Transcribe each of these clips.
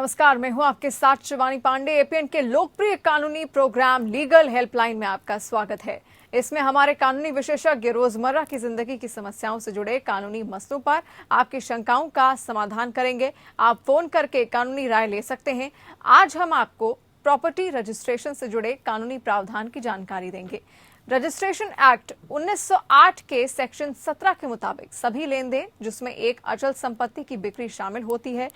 नमस्कार, मैं हूं आपके साथ शिवानी पांडे। एपीएन के लोकप्रिय कानूनी प्रोग्राम लीगल हेल्पलाइन में आपका स्वागत है। इसमें हमारे कानूनी विशेषज्ञ रोजमर्रा की जिंदगी की समस्याओं से जुड़े कानूनी मसलों पर आपकी शंकाओं का समाधान करेंगे। आप फोन करके कानूनी राय ले सकते हैं। आज हम आपको प्रॉपर्टी रजिस्ट्रेशन से जुड़े कानूनी प्रावधान की जानकारी देंगे। रजिस्ट्रेशन एक्ट 1908 के सेक्शन 17 के मुताबिक सभी लेन देन जिसमें एक अचल संपत्ति की बिक्री शामिल होती है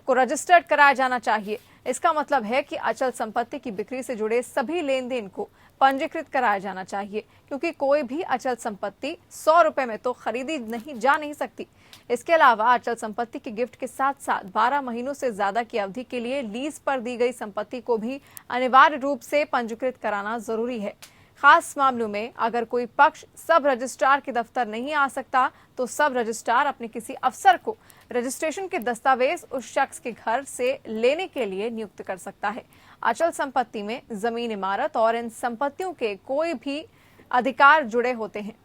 को रजिस्टर्ड कराया जाना चाहिए। इसका मतलब है कि अचल संपत्ति की बिक्री से जुड़े सभी लेन देन को पंजीकृत कराया जाना चाहिए, क्योंकि कोई भी अचल संपत्ति 100 रुपए में तो खरीदी नहीं सकती। इसके अलावा अचल संपत्ति की गिफ्ट के साथ साथ 12 महीनों से ज्यादा की अवधि के लिए लीज पर दी गई संपत्ति को भी अनिवार्य रूप से पंजीकृत कराना जरूरी है। खास मामलों में अगर कोई पक्ष सब रजिस्ट्रार के दफ्तर नहीं आ सकता तो सब रजिस्ट्रार अपने किसी अफसर को रजिस्ट्रेशन के दस्तावेज उस शख्स के घर से लेने के लिए नियुक्त कर सकता है। अचल संपत्ति में जमीन, इमारत और इन संपत्तियों के कोई भी अधिकार जुड़े होते हैं।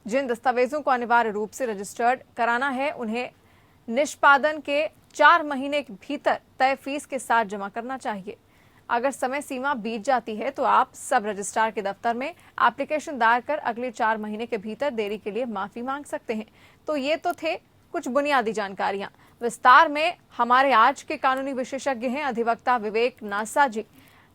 जिन दस्तावेजों को अनिवार्य रूप से रजिस्टर्ड कराना है उन्हें निष्पादन के 4 महीने के भीतर तय फीस के साथ जमा करना चाहिए। अगर समय सीमा बीत जाती है तो आप सब रजिस्ट्रार के दफ्तर में एप्लीकेशन दायर कर अगले 4 महीने के भीतर देरी के लिए माफी मांग सकते हैं। तो ये तो थे कुछ बुनियादी जानकारियां। विस्तार में हमारे आज के कानूनी विशेषज्ञ हैं अधिवक्ता विवेक नासा जी,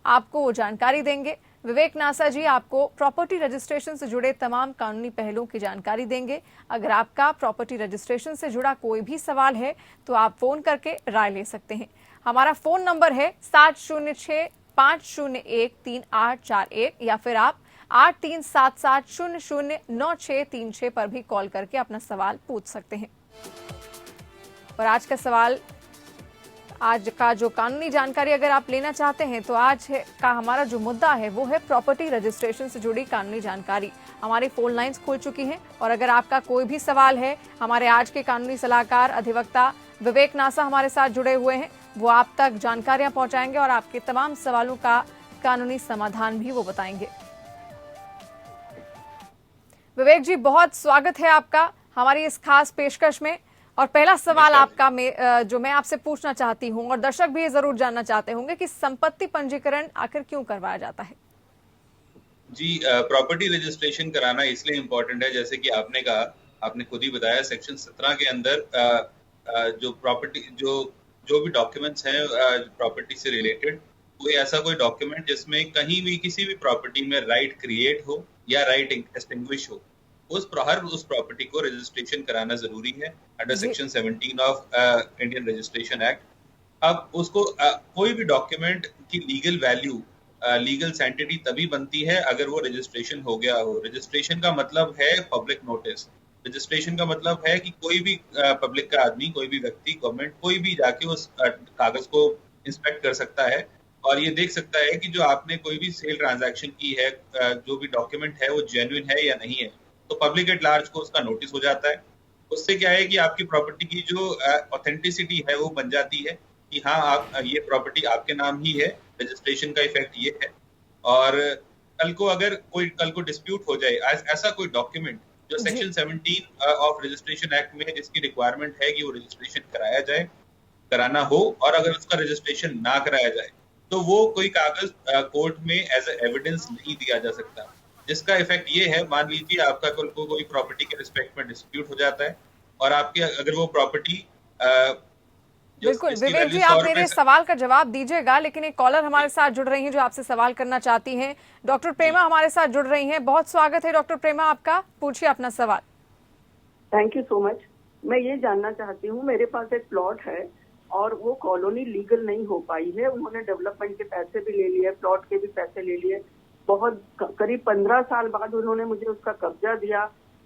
आपको वो जानकारी देंगे। विवेक नासा जी आपको प्रॉपर्टी रजिस्ट्रेशन से जुड़े तमाम कानूनी पहलुओं की जानकारी देंगे। अगर आपका प्रॉपर्टी रजिस्ट्रेशन से जुड़ा कोई भी सवाल है तो आप फोन करके राय ले सकते हैं। हमारा फोन नंबर है 706-501-3841 या फिर आप 8377009636 पर भी कॉल करके अपना सवाल पूछ सकते हैं। और आज का जो कानूनी जानकारी अगर आप लेना चाहते हैं तो आज का हमारा जो मुद्दा है वो है प्रॉपर्टी रजिस्ट्रेशन से जुड़ी कानूनी जानकारी। हमारी फोन लाइंस खुल चुकी हैं और अगर आपका कोई भी सवाल है, हमारे आज के कानूनी सलाहकार अधिवक्ता विवेक नासा हमारे साथ जुड़े हुए हैं, वो आप तक जानकारियां पहुंचाएंगे और आपके तमाम सवालों का कानूनी समाधान भी वो बताएंगे। विवेक जी, बहुत स्वागत है आपका हमारी इस खास पेशकश में। और पहला सवाल आपका जो मैं आपसे पूछना चाहती हूं और दर्शक भी ये जरूर जानना चाहते होंगे कि संपत्ति पंजीकरण आखिर क्यों करवाया जाता है? जी, प्रॉपर्टी रजिस्ट्रेशन कराना इसलिए इम्पोर्टेंट है, जैसे कि आपने कहा, आपने खुद ही बताया, सेक्शन 17 के अंदर जो प्रॉपर्टी जो भी डॉक्यूमेंट्स हैं प्रॉपर्टी से रिलेटेड, कोई ऐसा कोई डॉक्यूमेंट जिसमें कहीं भी किसी भी प्रॉपर्टी में राइट क्रिएट हो या राइट एक्सटिंग्विश हो, उस प्रॉपर्टी को रजिस्ट्रेशन कराना जरूरी है under section 17 of Indian registration act. अब उसको कोई भी डॉक्यूमेंट की लीगल वैल्यू, लीगल सैंटिटी तभी बनती है अगर वो रजिस्ट्रेशन हो गया हो। रजिस्ट्रेशन का मतलब है पब्लिक नोटिस। रजिस्ट्रेशन का मतलब है कि कोई भी पब्लिक का आदमी, कोई भी व्यक्ति, गवर्नमेंट, कोई भी जाके उस कागज को इंस्पेक्ट कर सकता है और ये देख सकता है कि जो आपने कोई भी सेल ट्रांजैक्शन की है, जो भी डॉक्यूमेंट है वो जेन्युइन है या नहीं है। तो पब्लिक एट लार्ज को उसका नोटिस हो जाता है। उससे क्या है कि आपकी प्रॉपर्टी की जो ऑथेंटिसिटी है वो बन जाती है कि हाँ, आप ये प्रॉपर्टी आपके नाम ही है। रजिस्ट्रेशन का इफेक्ट ये है। और कल को डिस्प्यूट हो जाए, ऐसा कोई डॉक्यूमेंट जो सेक्शन 17 ऑफ रजिस्ट्रेशन एक्ट में जिसकी रिक्वायरमेंट है कि वो रजिस्ट्रेशन कराना हो, और अगर उसका रजिस्ट्रेशन ना कराया जाए तो वो कोई कागज कोर्ट में एज एविडेंस नहीं दिया जा सकता। जिसका इफेक्ट ये है, मान लीजिए आपका कल को कोई प्रॉपर्टी के रिस्पेक्ट में डिस्प्यूट हो जाता है और आपके अगर वो प्रॉपर्टी बिल्कुल विवेक जी, आप मेरे सवाल का जवाब दीजिएगा, लेकिन एक कॉलर हमारे साथ जुड़ रही हैं जो आपसे सवाल करना चाहती हैं। डॉक्टर प्रेमा हमारे साथ जुड़ रही हैं। बहुत स्वागत है डॉक्टर प्रेमा आपका, पूछिए अपना सवाल। Thank you so much. मैं ये जानना चाहती हूँ, मेरे पास एक प्लॉट है और वो कॉलोनी लीगल नहीं हो पाई है। उन्होंने डेवलपमेंट के पैसे भी ले लिए, प्लॉट के भी पैसे ले लिए। बहुत करीब 15 साल बाद उन्होंने मुझे उसका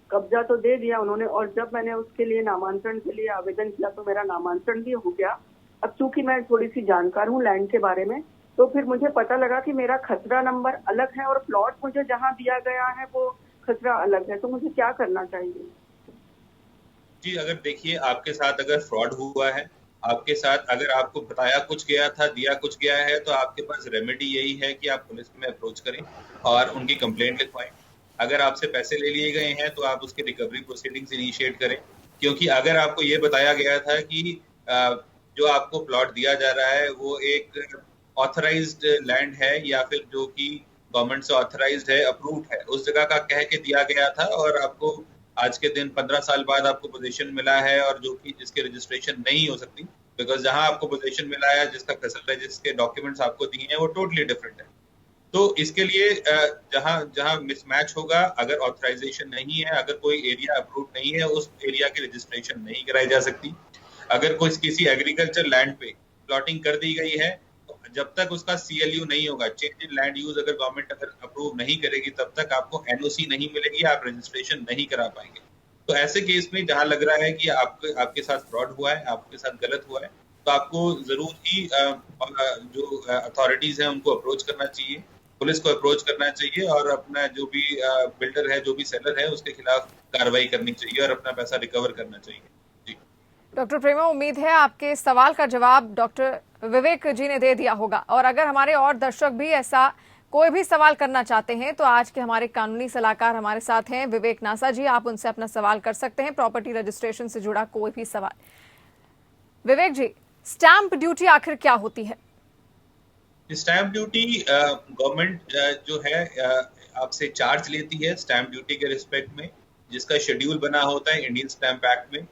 कब्जा तो दे दिया उन्होंने, और जब मैंने उसके लिए नामांतरण के लिए आवेदन किया तो मेरा नामांतरण भी हो गया। अब चूंकि मैं थोड़ी सी जानकार हूँ लैंड के बारे में, तो फिर मुझे पता लगा कि मेरा खसरा नंबर अलग है और प्लॉट मुझे जहाँ दिया गया है वो खसरा अलग है। तो मुझे क्या करना चाहिए? जी, अगर देखिए, आपके साथ अगर फ्रॉड हुआ है, आपके साथ अगर आपको बताया कुछ गया था, दिया कुछ गया है, तो आपके पास रेमेडी यही है कि आप पुलिस में अप्रोच करें और उनकी कंप्लेंट लिखवाएं। अगर आपसे पैसे ले लिए गए हैं तो आप उसकी रिकवरी प्रोसीडिंग्स इनिशिएट करें, क्योंकि अगर आपको ये बताया गया था कि जो आपको प्लॉट दिया जा रहा है वो एक ऑथराइज्ड लैंड है या फिर जो कि गवर्नमेंट से ऑथराइज्ड है, अप्रूव्ड है, उस जगह का कह के दिया गया था, और आपको आज के दिन 15 साल बाद आपको पोजीशन मिला है, और जो कि जिसकी रजिस्ट्रेशन नहीं हो सकती, बिकॉज जहां आपको पोजीशन मिला है, जिसका फसल है, जिसके डॉक्यूमेंट्स आपको दिए हैं, वो टोटली डिफरेंट है। तो इसके लिए जहां जहां मिसमैच होगा, अगर ऑथराइजेशन नहीं है, अगर कोई एरिया अप्रूव नहीं है, उस एरिया की रजिस्ट्रेशन नहीं कराई जा सकती। अगर कोई किसी एग्रीकल्चर लैंड पे प्लॉटिंग कर दी गई है, तो जब तक उसका CLU नहीं होगा, चेंज इन लैंड यूज, अगर गवर्नमेंट अगर अप्रूव नहीं करेगी, तब तक आपको NOC नहीं मिलेगी, आप रजिस्ट्रेशन नहीं करा पाएंगे। तो ऐसे केस में जहां लग रहा है कि आपके साथ फ्रॉड हुआ है, आपके साथ गलत हुआ है, तो आपको जरूर ही जो अथॉरिटीज हैं उनको अप्रोच करना चाहिए, पुलिस को अप्रोच करना चाहिए, और अपना जो भी बिल्डर है, जो भी सेलर है, उसके खिलाफ कार्रवाई करनी चाहिए और अपना पैसा रिकवर करना चाहिए। जी डॉक्टर प्रेमा, उम्मीद है आपके सवाल का जवाब डॉक्टर विवेक जी ने दे दिया होगा, और अगर हमारे और दर्शक भी ऐसा कोई भी सवाल करना चाहते हैं तो आज के हमारे कानूनी सलाहकार हमारे साथ हैं विवेक नासा जी, आप उनसे अपना सवाल कर सकते हैं, प्रॉपर्टी रजिस्ट्रेशन से जुड़ा कोई भी सवाल। विवेक जी, स्टैंप ड्यूटी आखिर क्या होती है? स्टैंप ड्यूटी गवर्नमेंट जो है आपसे चार्ज लेती है स्टैंप ड्यूटी के रिस्पेक्ट में, जिसका शेड्यूल बना होता है इंडियन स्टैंप एक्ट में।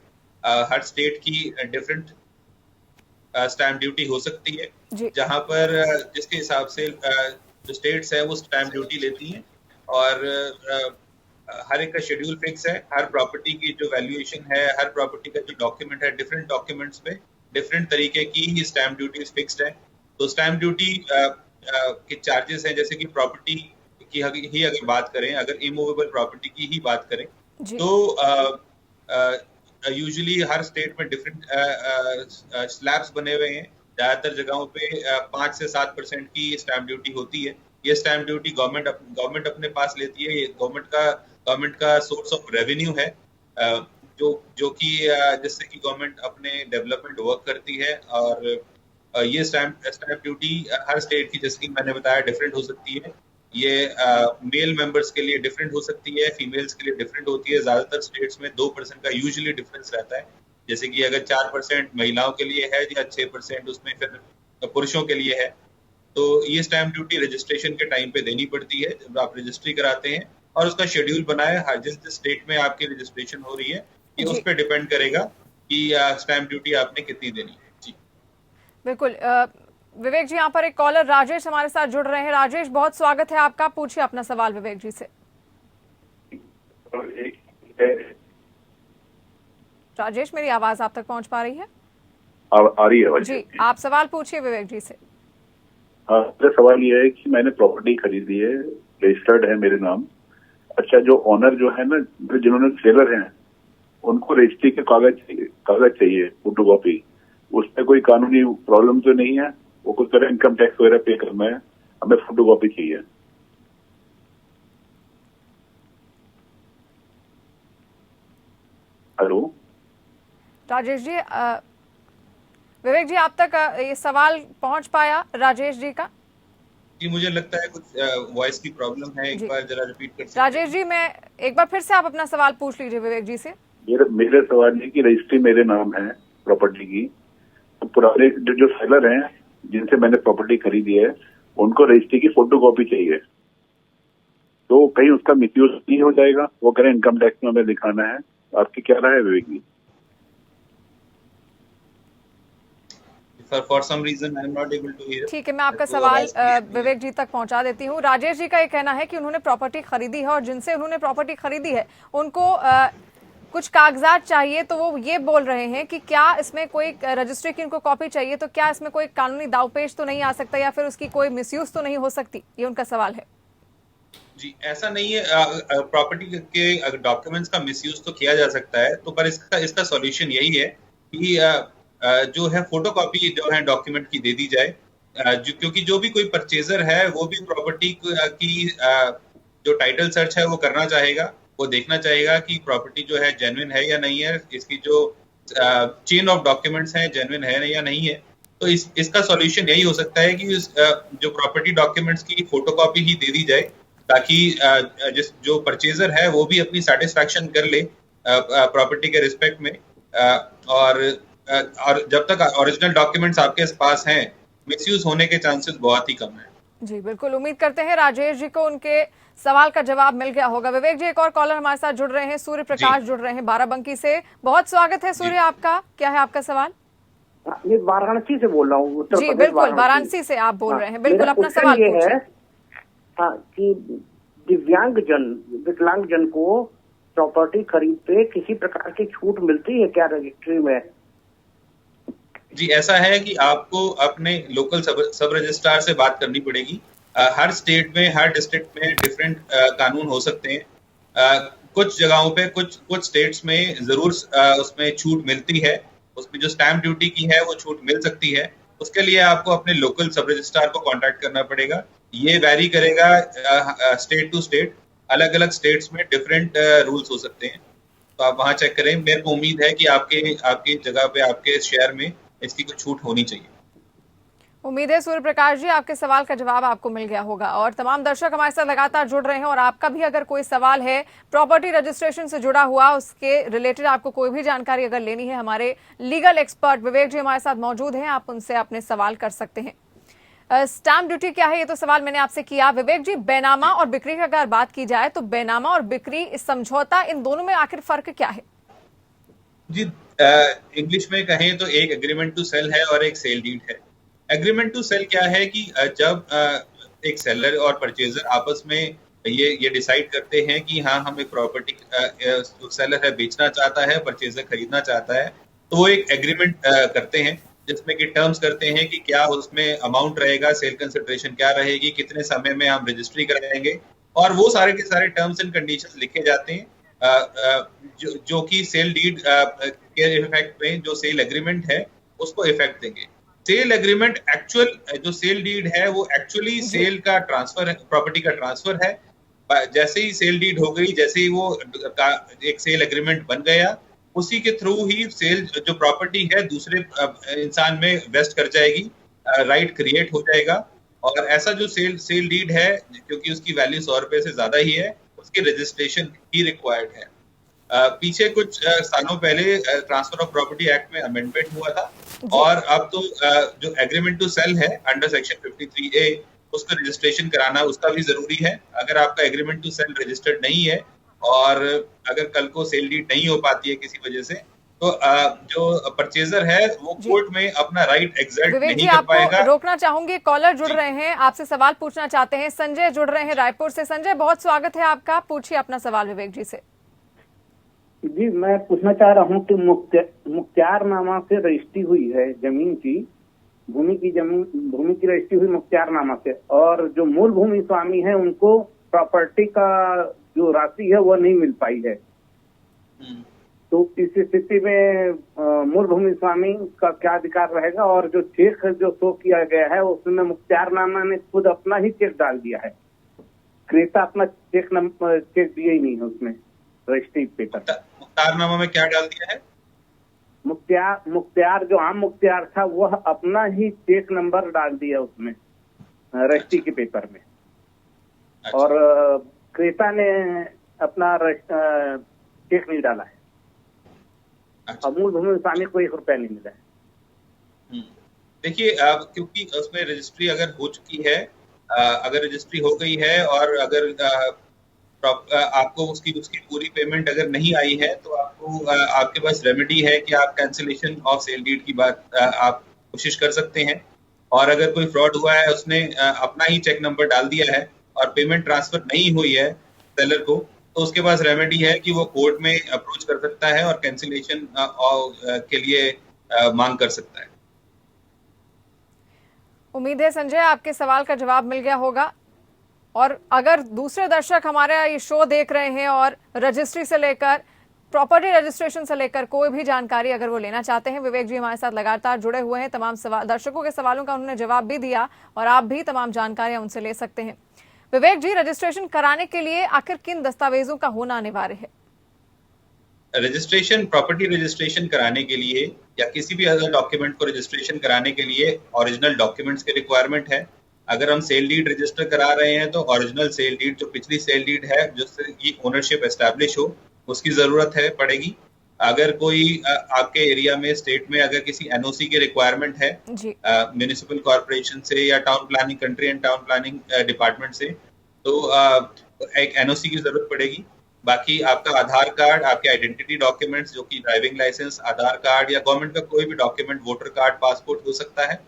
हर स्टेट की डिफरेंट स्टैंप ड्यूटी हो सकती है, जहां पर जिसके हिसाब से जो स्टेट्स है वो स्टैंप ड्यूटी लेती हैं, और हर एक का शेड्यूल फिक्स है। हर प्रॉपर्टी की जो वैल्यूएशन है, हर प्रॉपर्टी का जो डॉक्यूमेंट है, डिफरेंट डॉक्यूमेंट्स पे डिफरेंट तरीके की स्टैंप ड्यूटी फिक्स्ड है। तो स्टैंप ड्यूटी के चार्जेस हैं, जैसे कि प्रॉपर्टी की ही अगर बात करें, अगर इमूवेबल प्रॉपर्टी की ही बात करें, तो यूजुअली हर स्टेट में डिफरेंट स्लैब्स बने हुए हैं। ज्यादातर जगहों पे 5 से 7% की स्टैंप ड्यूटी होती है। ये स्टैंप ड्यूटी गवर्नमेंट अपने पास लेती है। ये गवर्नमेंट का सोर्स ऑफ रेवेन्यू है, जो कि जिससे कि गवर्नमेंट अपने डेवलपमेंट वर्क करती है। और ये स्टैंप ड्यूटी हर स्टेट की, जैसे कि मैंने बताया, डिफरेंट हो सकती है। ये मेल मेंबर्स के लिए डिफरेंट हो सकती है, फीमेल्स के लिए डिफरेंट होती है। ज्यादातर स्टेट्स में 2% का यूजुअली डिफरेंस रहता है, जैसे कि अगर 4% महिलाओं के लिए है या 6% उसमें फिर पुरुषों के लिए है। तो ये स्टैंप ड्यूटी रजिस्ट्रेशन के टाइम पे देनी पड़ती है, जब आप रजिस्ट्री कराते हैं, और उसका शेड्यूल बना है। जिस स्टेट में आपकी रजिस्ट्रेशन हो रही है, ये उस पर डिपेंड करेगा कि स्टैंप ड्यूटी आपने कितनी देनी है। जी बिल्कुल। विवेक जी, यहाँ पर एक कॉलर राजेश हमारे साथ जुड़ रहे हैं। राजेश, बहुत स्वागत है आपका, पूछिए अपना सवाल विवेक जी से। राजेश, मेरी आवाज आप तक पहुंच पा रही है? आ रही है जी, आप सवाल पूछिए विवेक जी से। हाँ, मेरा सवाल ये है कि मैंने प्रॉपर्टी खरीदी है, रजिस्टर्ड है मेरे नाम। अच्छा, जो ऑनर जो है ना, जिन्होंने सेलर हैं, उनको रजिस्ट्री के कागज चाहिए, फोटोकॉपी। उसमें कोई कानूनी प्रॉब्लम तो नहीं है? वो कुछ तरह इनकम टैक्स वगैरह पे करना है, हमें फोटोकॉपी चाहिए। हेलो राजेश जी, विवेक जी, आप तक ये सवाल पहुंच पाया राजेश जी का? जी, मुझे लगता है कुछ वॉइस की प्रॉब्लम है, एक बार जरा रिपीट कर सकते हैं? राजेश जी, मैं एक बार फिर से आप अपना सवाल पूछ लीजिए विवेक जी से। मेरे सवाल ये कि रजिस्ट्री मेरे नाम है प्रॉपर्टी की, तो पुराने जो सेलर हैं जिनसे मैंने प्रॉपर्टी खरीदी है, उनको रजिस्ट्री की फोटोकॉपी चाहिए। तो कहीं उसका मिसयूज नहीं हो जाएगा? वो करें इनकम टैक्स में हमें दिखाना है। आपकी क्या राय है विवेक जी? For some reason I am not able to hear. ठीक है, मैं आपका सवाल विवेक जी तक पहुंचा देती हूँ। राजेश जी का ये कहना है कि उन्होंने प्रॉपर्टी खरीदी है, और जिनसे उन्होंने प्रॉपर्टी खरीदी है उनको कुछ कागजात चाहिए, तो वो ये बोल रहे हैं कि क्या इसमें कोई रजिस्ट्री की उनको कॉपी चाहिए, तो क्या इसमें कोई कानूनी दावपेच तो नहीं आ सकता, या फिर उसकी कोई मिसयूज तो नहीं हो सकती? ये उनका सवाल है। जी, ऐसा नहीं है। प्रॉपर्टी के डॉक्यूमेंट्स का मिसयूज तो किया जा सकता है, तो पर इसका सॉल्यूशन यही है कि जो है फोटोकॉपी जो है डॉक्यूमेंट की दे दी जाए, क्योंकि जो भी कोई परचेजर है वो भी प्रॉपर्टी की जो टाइटल सर्च है वो करना चाहेगा, वो देखना चाहेगा कि प्रॉपर्टी जो है जेन्युइन है या नहीं है, इसकी जो चेन ऑफ डॉक्यूमेंट्स है जेन्युइन है या नहीं है। तो इसका सॉल्यूशन यही हो सकता है कि जो प्रॉपर्टी डॉक्यूमेंट्स की फोटोकॉपी ही दे दी जाए, ताकि जो परचेजर है वो भी अपनी सेटिस्फैक्शन कर ले प्रॉपर्टी के रिस्पेक्ट में, और और जब तक ओरिजिनल डॉक्यूमेंट्स आपके पास हैं, मिसयूज होने के चांसेस बहुत ही कम है। जी बिल्कुल, उम्मीद करते हैं राजेश जी को उनके सवाल का जवाब मिल गया होगा। विवेक जी, एक और कॉलर हमारे साथ जुड़ रहे हैं, सूर्य प्रकाश जुड़ रहे हैं बाराबंकी से। बहुत स्वागत है सूर्य आपका, क्या है आपका सवाल? मैं वाराणसी से बोल रहा हूँ, उत्तर जी प्रदेश बिल्कुल, वाराणसी से आप बोल रहे हैं, बिल्कुल अपना मेरा सवाल ये पूछिए। है कि विकलांग जन को प्रॉपर्टी खरीद पे किसी प्रकार की छूट मिलती है क्या रजिस्ट्री में? जी, ऐसा है कि आपको अपने लोकल सब रजिस्ट्रार से बात करनी पड़ेगी। हर स्टेट में, हर डिस्ट्रिक्ट में डिफरेंट कानून हो सकते हैं। कुछ जगहों पे, कुछ स्टेट्स में जरूर उसमें छूट मिलती है। उसमें जो स्टैंप ड्यूटी की है वो छूट मिल सकती है। उसके लिए आपको अपने लोकल सब रजिस्ट्रार को कांटेक्ट करना पड़ेगा। ये वैरी करेगा स्टेट टू स्टेट, अलग अलग स्टेट्स में डिफरेंट रूल्स हो सकते हैं, तो आप वहां चेक करें। मेरे को उम्मीद है कि आपकी जगह पे, आपके शहर में इसकी कुछ छूट होनी चाहिए। उम्मीद है सूर्य प्रकाश जी आपके सवाल का जवाब आपको मिल गया होगा। और तमाम दर्शक हमारे साथ लगातार जुड़ रहे हैं, और आपका भी अगर कोई सवाल है प्रॉपर्टी रजिस्ट्रेशन से जुड़ा हुआ, उसके रिलेटेड आपको कोई भी जानकारी अगर लेनी है, हमारे लीगल एक्सपर्ट विवेक जी हमारे साथ मौजूद हैं, आप उनसे अपने सवाल कर सकते हैं। स्टैंप ड्यूटी क्या है, ये तो सवाल मैंने आपसे किया। विवेक जी, बेनामा और बिक्री की अगर बात की जाए तो बेनामा और बिक्री, इस समझौता, इन दोनों में आखिर फर्क क्या है? जी, इंग्लिश में कहें तो एक एग्रीमेंट टू सेल है और एक सेल डीड है। एग्रीमेंट टू सेल क्या है कि जब एक सेलर और परचेजर आपस में ये डिसाइड करते हैं कि हाँ, हम एक प्रॉपर्टी, सेलर है बेचना चाहता है, परचेजर खरीदना चाहता है, तो वो एक एग्रीमेंट करते हैं जिसमें कि टर्म्स करते हैं कि क्या उसमें अमाउंट रहेगा, सेल कंसिडरेशन क्या रहेगी, कितने समय में हम रजिस्ट्री कराएंगे, और वो सारे के सारे टर्म्स एंड कंडीशंस लिखे जाते हैं, जो कि सेल डीड के इफेक्ट में, जो सेल एग्रीमेंट है उसको इफेक्ट देंगे। सेल एग्रीमेंट एक्चुअल, जो सेल डीड है वो एक्चुअली सेल का ट्रांसफर है, प्रॉपर्टी का ट्रांसफर है। जैसे ही सेल डीड हो गई, जैसे ही वो एक सेल एग्रीमेंट बन गया, उसी के थ्रू ही सेल, जो प्रॉपर्टी है, दूसरे इंसान में वेस्ट कर जाएगी, राइट क्रिएट हो जाएगा। और ऐसा जो सेल डीड है, क्योंकि उसकी वैल्यू 100 रुपए से ज्यादा ही है, उसकी रजिस्ट्रेशन ही रिक्वायर्ड है। पीछे कुछ सालों पहले ट्रांसफर ऑफ प्रॉपर्टी एक्ट में अमेंडमेंट हुआ था, और अब तो जो एग्रीमेंट टू सेल है अंडर सेक्शन 53A, उसका रजिस्ट्रेशन कराना उसका भी जरूरी है। अगर आपका एग्रीमेंट टू सेल रजिस्टर्ड नहीं है, और अगर कल को सेल डीड नहीं हो पाती है किसी वजह से, तो जो परचेजर है वो कोर्ट में अपना राइट एग्जर्ट नहीं कर पाएगा। रोकना चाहूंगी, कॉलर जुड़ रहे हैं, आपसे सवाल पूछना चाहते हैं। संजय जुड़ रहे हैं रायपुर से। संजय, बहुत स्वागत है आपका, पूछिए अपना सवाल विवेक जी से। जी, मैं पूछना चाह रहा हूँ कि मुख्तियारनामा से रजिस्ट्री हुई है जमीन की, भूमि की रजिस्ट्री हुई मुख्तियारनामा से, और जो मूल भूमि स्वामी है उनको प्रॉपर्टी का जो राशि है वो नहीं मिल पाई है। तो इस स्थिति में मूल भूमि स्वामी का क्या अधिकार रहेगा? और जो चेक जो शो किया गया है उसमें मुख्तियारनामा ने खुद अपना ही चेक डाल दिया है, क्रेता अपना चेक दिया ही नहीं है उसमें रजिस्ट्री पेपर। मुख्तियारनामा में क्या डाल दिया है? मुख्तियार जो आम मुख्तियार था वह अपना ही चेक नंबर डाल दिया उसमें रजिस्ट्री के पेपर में। अच्छा। और क्रेता ने अपना चेक नहीं डाला है। अच्छा। मूल भूमि स्वामी को 1 रुपया नहीं मिला है। देखिए, क्योंकि उसमें रजिस्ट्री अगर हो चुकी है, अगर रजिस्ट्री हो गई है, और अगर आपको उसकी पूरी पेमेंट अगर नहीं आई है, तो आपके पास रेमेडी है कि आप कैंसिलेशन ऑफ सेल डीड की बात आप कोशिश कर सकते हैं। और अगर कोई फ्रॉड हुआ है, उसने अपना ही चेक नंबर डाल दिया है और पेमेंट ट्रांसफर नहीं हुई है सेलर को, तो उसके पास रेमेडी है कि वो कोर्ट में अप्रोच कर सकता है और कैंसिलेशन के लिए मांग कर सकता है। उम्मीद है संजय आपके सवाल का जवाब मिल गया होगा। और अगर दूसरे दर्शक हमारा ये शो देख रहे हैं और रजिस्ट्री से लेकर प्रॉपर्टी रजिस्ट्रेशन से लेकर कोई भी जानकारी अगर वो लेना चाहते हैं, विवेक जी हमारे साथ लगातार जुड़े हुए हैं, तमाम दर्शकों के सवालों का उन्होंने जवाब भी दिया, और आप भी तमाम जानकारियां उनसे ले सकते हैं। विवेक जी, रजिस्ट्रेशन कराने के लिए आखिर किन दस्तावेजों का होना अनिवार्य है? रजिस्ट्रेशन, प्रॉपर्टी रजिस्ट्रेशन कराने के लिए या किसी भी अदर डॉक्यूमेंट को रजिस्ट्रेशन कराने के लिए ओरिजिनल डॉक्यूमेंट्स की रिक्वायरमेंट है। अगर हम सेल डीड रजिस्टर करा रहे हैं तो ओरिजिनल सेल डीड, जो पिछली सेल डीड है जिससे की ओनरशिप एस्टैब्लिश हो, उसकी जरूरत है पड़ेगी। अगर कोई आपके एरिया में स्टेट में अगर किसी एनओसी की रिक्वायरमेंट है जी म्युनिसिपल कॉर्पोरेशन से या town planning country and town planning department से, तो एक एनओसी की जरूरत पड़ेगी। बाकी आपका आधार कार्ड, आपके आइडेंटिटी डॉक्यूमेंट्स जो कि ड्राइविंग लाइसेंस, आधार कार्ड या गवर्नमेंट का कोई भी डॉक्यूमेंट, वोटर कार्ड, पासपोर्ट हो सकता है।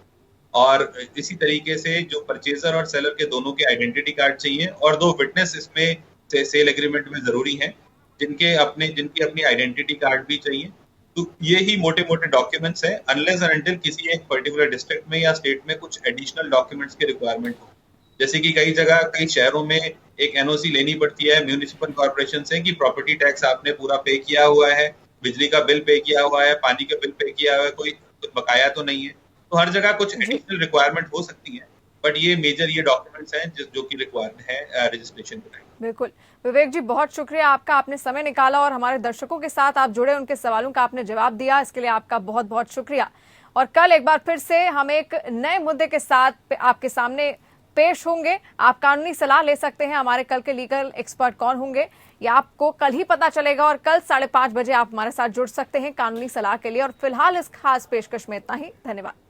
और इसी तरीके से जो परचेजर और सेलर के दोनों के आइडेंटिटी कार्ड चाहिए और 2 विटनेस इसमें सेल एग्रीमेंट में जरूरी हैं, जिनकी अपनी आइडेंटिटी कार्ड भी चाहिए। तो ये ही मोटे मोटे डॉक्यूमेंट्स हैं, अनलेस एंड अनटिल किसी एक पर्टिकुलर डिस्ट्रिक्ट में या स्टेट में कुछ एडिशनल डॉक्यूमेंट्स की रिक्वायरमेंट हो। जैसे कि कई जगह, कई शहरों में एक एनओसी लेनी पड़ती है म्युनिसिपल कॉर्पोरेशन से कि प्रॉपर्टी टैक्स आपने पूरा पे किया हुआ है, बिजली का बिल पे किया हुआ है, पानी का बिल पे किया हुआ है, कोई बकाया तो नहीं है। तो हर जगह कुछ एडिशनल रिक्वायरमेंट हो सकती है, बट ये मेजर ये डॉक्यूमेंट्स हैं जो कि रिक्वायर्ड है रजिस्ट्रेशन के टाइम। बिल्कुल विवेक जी, बहुत शुक्रिया आपका, आपने समय निकाला और हमारे दर्शकों के साथ आप जुड़े, उनके सवालों का आपने जवाब दिया, इसके लिए आपका बहुत बहुत शुक्रिया। और कल एक बार फिर से हम एक नए मुद्दे के साथ आपके सामने पेश होंगे। आप कानूनी सलाह ले सकते हैं। हमारे कल के लीगल एक्सपर्ट कौन होंगे ये आपको कल ही पता चलेगा और कल 5:30 बजे आप हमारे साथ जुड़ सकते हैं कानूनी सलाह के लिए। और फिलहाल इस खास पेशकश में इतना ही। धन्यवाद।